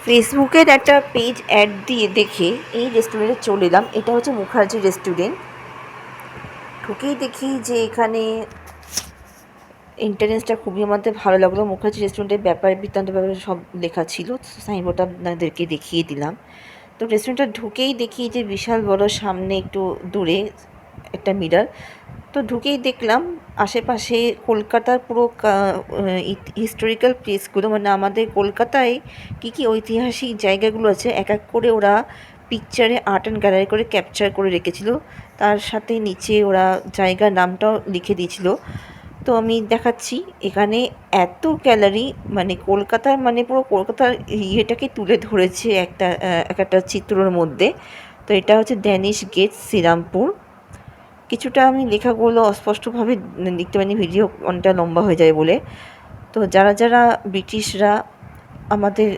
ফেসবুকের একটা page add দিয়ে দেখে এই রেস্টুরেন্টে চলে এলাম। এটা হচ্ছে মুখার্জি রেস্টুরেন্ট। ঢুকেই দেখি যে এখানে এন্ট্রান্সটা খুবই আমাদের ভালো লাগলো। মুখার্জি রেস্টুরেন্টের ব্যাপার বৃত্তান্ত ব্যাপারে সব লেখা ছিল। সাইনবোর্ডটা আপনাদেরকে দেখিয়ে দিলাম। তো রেস্টুরেন্টটা ঢুকেই দেখি যে বিশাল বড় সামনে একটু দূরে একটা মিরর। তো ঢুকেই দেখলাম আশেপাশে কলকাতার পুরো হিস্টোরিক্যাল প্লেসগুলো, মানে আমাদের কলকাতায় কী কী ঐতিহাসিক জায়গাগুলো আছে এক এক করে ওরা পিকচারে আর্ট অ্যান্ড গ্যালারি করে ক্যাপচার করে রেখেছিল। তার সাথে নিচে ওরা জায়গার নামটাও লিখে দিয়েছিল। তো আমি দেখাচ্ছি এখানে এত গ্যালারি, মানে কলকাতার, মানে পুরো কলকাতার ইয়েটাকে তুলে ধরেছে একটা চিত্রর মধ্যে। তো এটা হচ্ছে ড্যানিশ গেট, শ্রীরামপুর। কিছুটা আমি লেখাগুলো অস্পষ্টভাবে লিখতে পারিনি, ভিডিও অনেকটা লম্বা হয়ে যায় বলে। তো যারা যারা ব্রিটিশরা আমাদের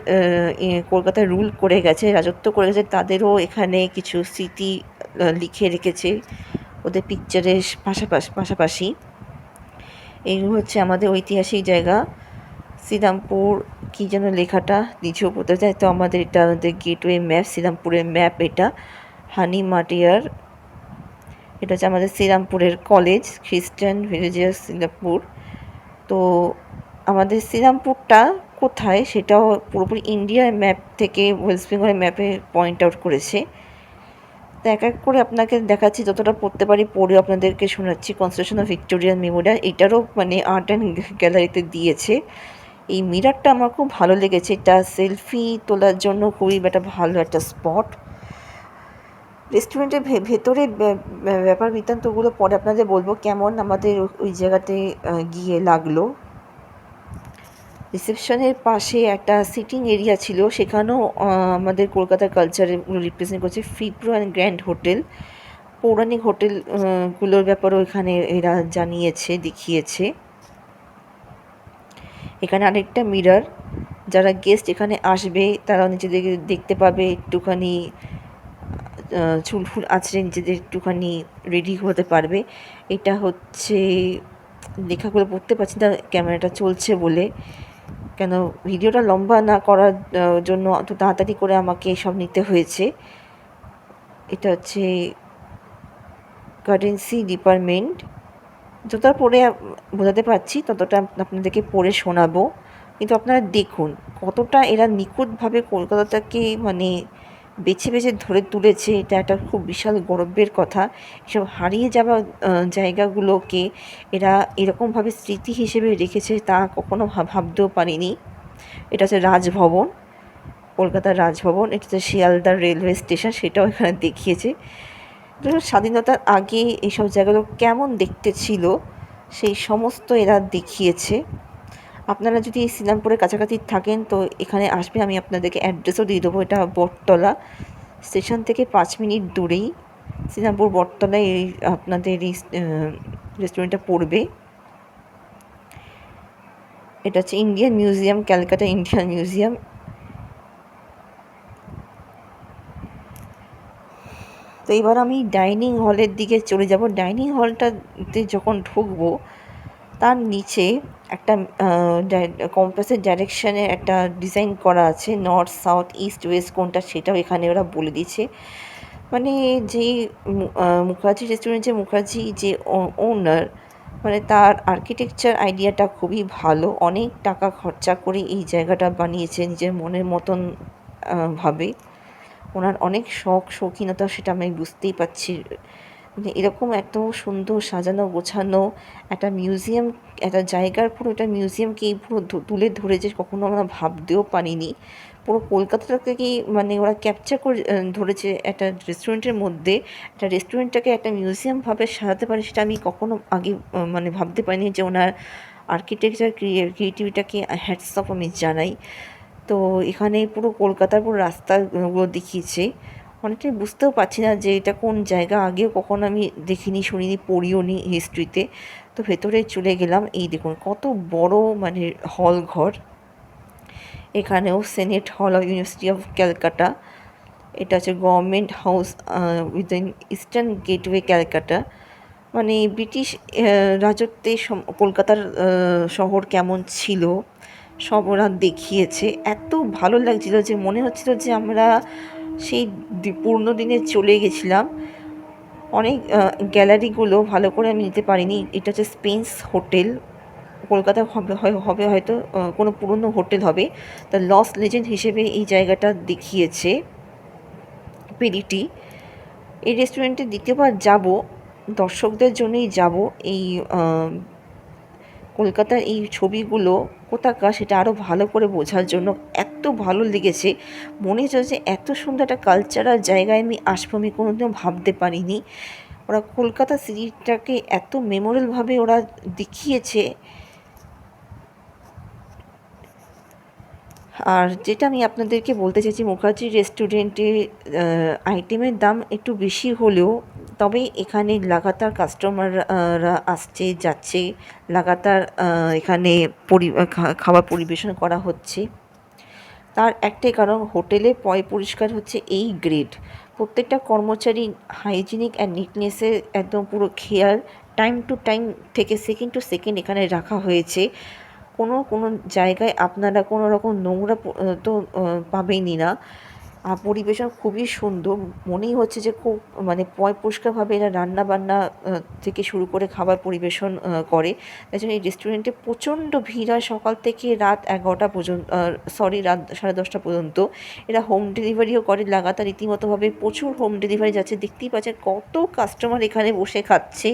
কলকাতায় রুল করে গেছে, রাজত্ব করে গেছে, তাদেরও এখানে কিছু স্মৃতি লিখে রেখেছে ওদের পিকচারের পাশাপাশি। এইগুলো হচ্ছে আমাদের ঐতিহাসিক জায়গা। শ্রীরামপুর কী যেন লেখাটা নিজেও বলতে যায়। তো আমাদের এটা আমাদের গেটওয়ে ম্যাপ, শ্রীরামপুরের ম্যাপ এটা। হানি মাটিয়ার, এটা হচ্ছে আমাদের শ্রীরামপুরের কলেজ, খ্রিস্টান ভিলেজিয়াস শ্রীরামপুর। তো আমাদের শ্রীরামপুরটা কোথায় সেটাও পুরোপুরি ইন্ডিয়ার ম্যাপ থেকে ওয়েস্ট বেঙ্গলের ম্যাপে পয়েন্ট আউট করেছে। তো এক এক করে আপনাকে দেখাচ্ছি, যতটা পড়তে পারি পড়ে আপনাদেরকে শোনাচ্ছি। কনস্ট্রাকশন অফ ভিক্টোরিয়ান মেমোরিয়াল, এটারও মানে আর্ট অ্যান্ড গ্যালারিতে দিয়েছে। এই মিরারটা আমার খুব ভালো লেগেছে, এটা সেলফি তোলার জন্য খুবই একটা ভালো একটা স্পট। রেস্টুরেন্টের ভেতরে ব্যাপার বৃত্তান্তগুলো পরে আপনাদের বলবো কেমন আমাদের ওই জায়গাতে গিয়ে লাগলো। রিসেপশনের পাশে একটা সিটিং এরিয়া ছিল, সেখানেও আমাদের কলকাতার কালচারে রিপ্রেজেন্ট করছে। ফিপ্রো অ্যান্ড গ্র্যান্ড হোটেল, পৌরাণিক হোটেলগুলোর ব্যাপারেও এখানে এরা জানিয়েছে, দেখিয়েছে। এখানে আরেকটা মিরর, যারা গেস্ট এখানে আসবে তারা নিজেদেরকে দেখতে পাবে, একটুখানি চুল ফুল আঁচড়ে নিজেদের একটুখানি রেডি হতে পারবে। এটা হচ্ছে, লেখাগুলো পড়তে পারছি না ক্যামেরাটা চলছে বলে, কেন ভিডিওটা লম্বা না করার জন্য অত তাড়াতাড়ি করে আমাকে সব নিতে হয়েছে। এটা হচ্ছে কারেন্সি ডিপার্টমেন্ট। যতটা পড়ে বোঝাতে পারছি ততটা আপনাদেরকে পড়ে শোনাবো। কিন্তু আপনারা দেখুন কতটা এরা নিখুঁতভাবে কলকাতাটাকে মানে বেছে বেছে ধরে তুলেছে। এটা একটা খুব বিশাল গর্বের কথা। এসব হারিয়ে যাওয়া জায়গাগুলোকে এরা এরকমভাবে স্মৃতি হিসেবে রেখেছে, তা কখনো ভাবতেও পারিনি। এটা হচ্ছে রাজভবন, কলকাতার রাজভবন। এটা হচ্ছে শিয়ালদা রেলওয়ে স্টেশন, সেটাও এখানে দেখিয়েছে। স্বাধীনতার আগে এইসব জায়গাগুলো কেমন দেখতে ছিল সেই সমস্ত এরা দেখিয়েছে। আপনারা যদি এই শ্রীরামপুরের কাছাকাছি থাকেন তো এখানে আসবে, আমি আপনাদেরকে অ্যাড্রেসও দিয়ে দেবো। এটা বটতলা স্টেশন থেকে 5 মিনিট দূরেই শ্রীরামপুর বটতলায় এই আপনাদের এই রেস্টুরেন্টটা পড়বে। এটা হচ্ছে Indian museum, Calcutta Indian museum. তো এবার আমি ডাইনিং হলের দিকে চলে যাব। ডাইনিং হলটাতে যখন ঢুকবো তার নিচে একটা কম্পাসের ডাইরেকশানে একটা ডিজাইন করা আছে, নর্থ সাউথ ইস্ট ওয়েস্ট কোনটা সেটাও এখানে ওরা বলে দিচ্ছে। মানে যেই মুখার্জি রেস্টুরেন্ট, মুখার্জি যে ওনার, মানে তার আর্কিটেকচার আইডিয়াটা খুবই ভালো। অনেক টাকা খরচা করে এই জায়গাটা বানিয়েছে নিজের মনের মতন ভাবে। ওনার অনেক শৌখিনতা, সেটা আমি বুঝতেই পারছি। মানে এরকম এত সুন্দর সাজানো গোছানো একটা মিউজিয়াম, একটা জায়গার পুরো একটা মিউজিয়ামকেই পুরো তুলে ধরেছে, কখনো আমরা ভাবতেও পারিনি। পুরো কলকাতাটাকেই মানে ওরা ক্যাপচার করে ধরেছে একটা রেস্টুরেন্টের মধ্যে। একটা রেস্টুরেন্টটাকে একটা মিউজিয়ামভাবে সাজাতে পারে, সেটা আমি কখনো আগে মানে ভাবতে পারিনি। যে ওনার আর্কিটেকচার ক্রিয়েটিভিটাকে হ্যাটস অফ আমি জানাই। তো এখানে পুরো কলকাতার পুরো রাস্তাগুলো দেখিয়েছে। অনেকটাই বুঝতেও পারছি না যে এটা কোন জায়গা, আগেও কখনো আমি দেখিনি, শুনিনি, পড়িও নি হিস্ট্রিতে। তো ভেতরে চলে গেলাম। এই দেখুন কত বড় মানে হল ঘর। এখানেও senate hall of university of Calcutta. এটা হচ্ছে government house within eastern gateway Calcutta. মানে ব্রিটিশ রাজত্বে কলকাতার শহর কেমন ছিল সব ওরা দেখিয়েছে। এত ভালো লাগছিল যে মনে হচ্ছিল যে আমরা সেই পুরনো দিনে চলে গেছিলাম। অনেক গ্যালারিগুলো ভালো করে আমি নিতে পারিনি। এটা হচ্ছে স্পেন্স হোটেল, কলকাতা হবে হয়তো কোনো পুরনো হোটেল হবে। দ্য লস্ট লেজেন্ড হিসেবে এই জায়গাটা দেখিয়েছে পেরিটি। এই রেস্টুরেন্টে দ্বিতীয়বার যাব, দর্শকদের জন্যই যাব। এই কলকাতার এই ছবিগুলো কোথাকার সেটা আরও ভালো করে বোঝার জন্য। এত ভালো লেগেছে, মনে হচ্ছে যে এত সুন্দর একটা কালচারাল জায়গায় আমি আসবো, আমি কোনোদিনও ভাবতে পারিনি। ওরা কলকাতা সিটিটাকে এত মেমোরেবলভাবে ওরা দেখিয়েছে। আর যেটা আমি আপনাদেরকে বলতে চাইছি, মুখার্জি রেস্টুরেন্টে আইটেমের দাম একটু বেশি হলেও তবে এখানে লাগাতার কাস্টমাররা আসছে যাচ্ছে, লাগাতার এখানে খাবার পরিবেশন করা হচ্ছে। তার একটাই কারণ, হোটেলে পরিষ্কার হচ্ছে এই গ্রেড। প্রত্যেকটা কর্মচারী হাইজিনিক অ্যান্ড নিটনেসের একদম পুরো খেয়াল টাইম টু টাইম থেকে সেকেন্ড টু সেকেন্ড এখানে রাখা হয়েছে। কোনো জায়গায় আপনারা কোনো রকম নোংরা তো পাবেনই না। আর পরিবেশন খুবই সুন্দর, মনেই হচ্ছে যে খুব মানে পরিষ্কারভাবে এরা রান্নাবান্না থেকে শুরু করে খাবার পরিবেশন করে। তাই জন্য এই রেস্টুরেন্টে প্রচণ্ড ভিড় হয় সকাল থেকে রাত 11টা পর্যন্ত, রাত 10:30 পর্যন্ত। এরা হোম ডেলিভারিও করে লাগাতার, রীতিমতোভাবে প্রচুর হোম ডেলিভারি যাচ্ছে। দেখতেই পাচ্ছেন কত কাস্টমার এখানে বসে খাচ্ছে।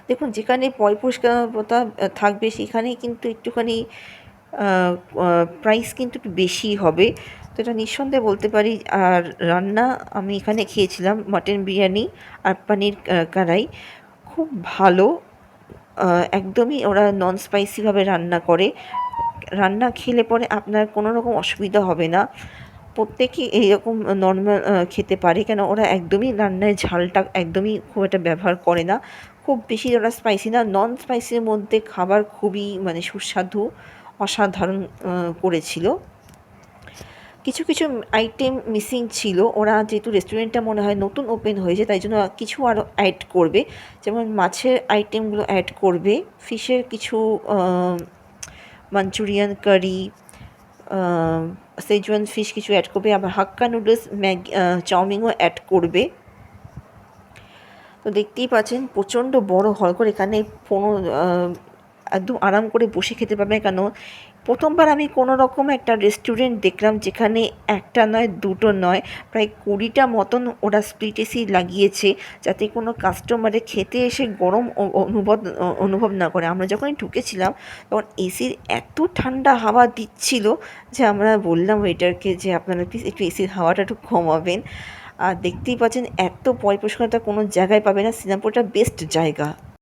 দেখুন, যেখানে পরিষ্কারতা থাকবে সেখানেই কিন্তু একটুখানি প্রাইস কিন্তু একটু বেশি হবে, তো এটা নিঃসন্দেহে বলতে পারি। আর রান্না আমি এখানে খেয়েছিলাম মাটন বিরিয়ানি আর পনির কড়াই, খুব ভালো। একদমই ওরা নন স্পাইসিভাবে রান্না করে। রান্না খেলে পরে আপনার কোনো রকম অসুবিধা হবে না, প্রত্যেকেই এইরকম নর্মাল খেতে পারে, কেন ওরা একদমই রান্নায় ঝালটা একদমই খুব একটা ব্যবহার করে না। খুব বেশি ওরা স্পাইসি না, নন স্পাইসির মধ্যে খাবার খুবই মানে সুস্বাদু, অসাধারণ করেছিল। কিছু কিছু আইটেম মিসিং ছিল, ওরা যেহেতু রেস্টুরেন্টটা মনে হয় নতুন ওপেন হয়েছে তাই জন্য কিছু আরও অ্যাড করবে, যেমন মাছের আইটেমগুলো অ্যাড করবে, ফিশের কিছু মাঞ্চুরিয়ান কারি, সেজওয়ান ফিশ কিছু অ্যাড করবে, আবার হাক্কা নুডলস, চাউমিনও অ্যাড করবে। তো দেখতেই পাচ্ছেন প্রচণ্ড বড় হল করে, এখানে একদম আরাম করে বসে খেতে পারবে। কেন প্রথমবার আমি কোনো রকম একটা রেস্টুরেন্ট দেখলাম যেখানে একটা নয় দুটো নয়, প্রায় 20টা মতন ওরা স্প্লিট এসি লাগিয়েছে, যাতে কোনো কাস্টমারে খেতে এসে গরম অনুভব না করে। আমরা যখনই ঢুকেছিলাম তখন এসির এত ঠান্ডা হাওয়া দিচ্ছিল যে আমরা বললাম ওয়েটারকে যে আপনারা প্লিজ একটু এসির হাওয়াটা একটু কমাবেন। আর দেখতেই পাচ্ছেন এত পরিষ্কারতা কোনো জায়গায় পাবে না, সিঙ্গাপুরটা বেস্ট জায়গা।